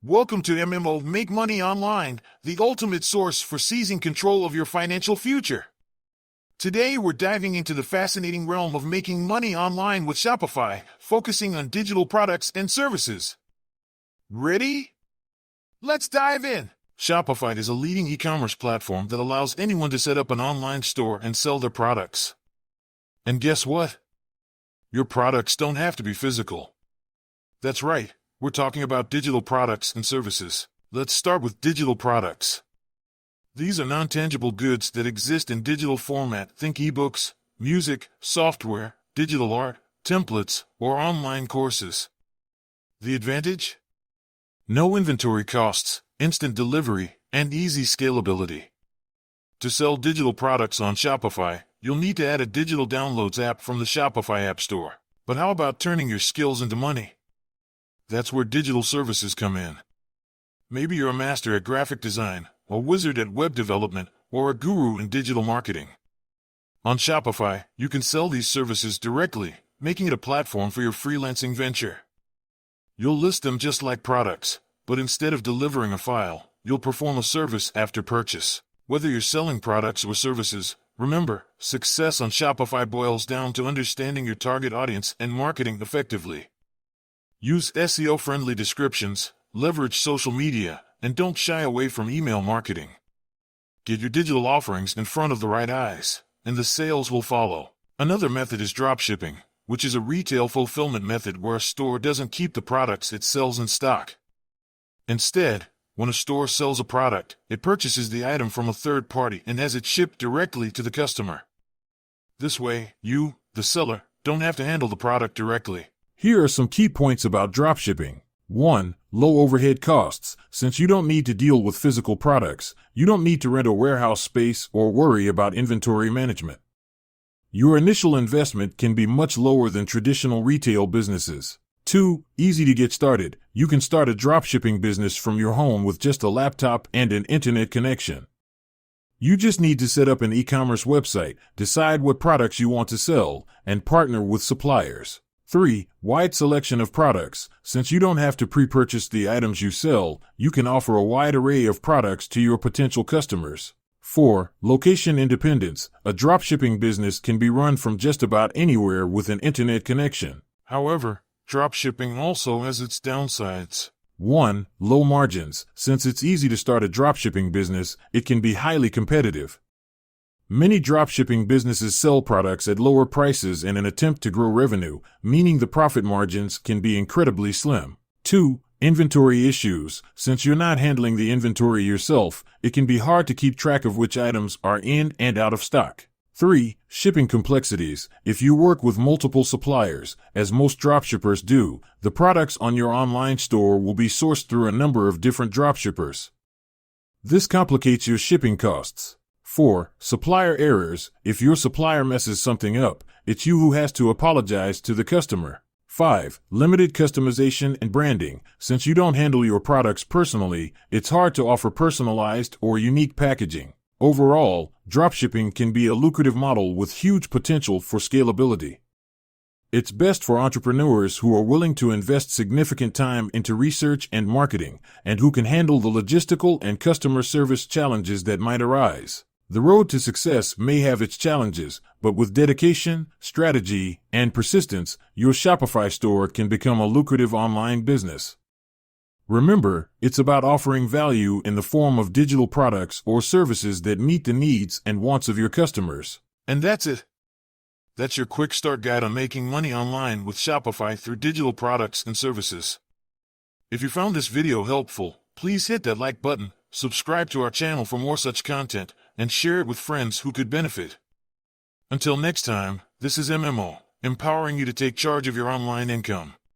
Welcome to MMO Make Money Online, the ultimate source for seizing control of your financial future. Today we're diving into the fascinating realm of making money online with Shopify, focusing on digital products and services. Ready? Let's dive in. Shopify is a leading e-commerce platform that allows anyone to set up an online store and sell their products. And guess what? Your products don't have to be physical. That's right. We're talking about digital products and services. Let's start with digital products. These are non-tangible goods that exist in digital format. Think ebooks, music, software, digital art, templates, or online courses. The advantage? No inventory costs, instant delivery, and easy scalability. To sell digital products on Shopify, you'll need to add a digital downloads app from the Shopify App Store. But how about turning your skills into money? That's where digital services come in. Maybe you're a master at graphic design, a wizard at web development, or a guru in digital marketing. On Shopify, you can sell these services directly, making it a platform for your freelancing venture. You'll list them just like products, but instead of delivering a file, you'll perform a service after purchase. Whether you're selling products or services, remember, success on Shopify boils down to understanding your target audience and marketing effectively. Use SEO-friendly descriptions, leverage social media, and don't shy away from email marketing. Get your digital offerings in front of the right eyes, and the sales will follow. Another method is dropshipping, which is a retail fulfillment method where a store doesn't keep the products it sells in stock. Instead, when a store sells a product, it purchases the item from a third party and has it shipped directly to the customer. This way, you, the seller, don't have to handle the product directly. Here are some key points about dropshipping. 1. Low overhead costs. Since you don't need to deal with physical products, you don't need to rent a warehouse space or worry about inventory management. Your initial investment can be much lower than traditional retail businesses. 2. Easy to get started. You can start a dropshipping business from your home with just a laptop and an internet connection. You just need to set up an e-commerce website, decide what products you want to sell, and partner with suppliers. 3. Wide selection of products. Since you don't have to pre-purchase the items you sell, you can offer a wide array of products to your potential customers. 4. Location independence. A dropshipping business can be run from just about anywhere with an internet connection. However, dropshipping also has its downsides. 1. Low margins. Since it's easy to start a dropshipping business, it can be highly competitive. Many dropshipping businesses sell products at lower prices in an attempt to grow revenue, meaning the profit margins can be incredibly slim. 2. Inventory issues. Since you're not handling the inventory yourself, it can be hard to keep track of which items are in and out of stock. 3. Shipping complexities. If you work with multiple suppliers, as most dropshippers do, the products on your online store will be sourced through a number of different dropshippers. This complicates your shipping costs. 4. Supplier errors. If your supplier messes something up, it's you who has to apologize to the customer. 5. Limited customization and branding. Since you don't handle your products personally, it's hard to offer personalized or unique packaging. Overall, dropshipping can be a lucrative model with huge potential for scalability. It's best for entrepreneurs who are willing to invest significant time into research and marketing, and who can handle the logistical and customer service challenges that might arise. The road to success may have its challenges, but with dedication, strategy, and persistence, your Shopify store can become a lucrative online business. Remember, it's about offering value in the form of digital products or services that meet the needs and wants of your customers. And that's it. That's your quick start guide on making money online with Shopify through digital products and services. If you found this video helpful, please hit that like button, subscribe to our channel for more such content, and share it with friends who could benefit. Until next time, this is MMO, empowering you to take charge of your online income.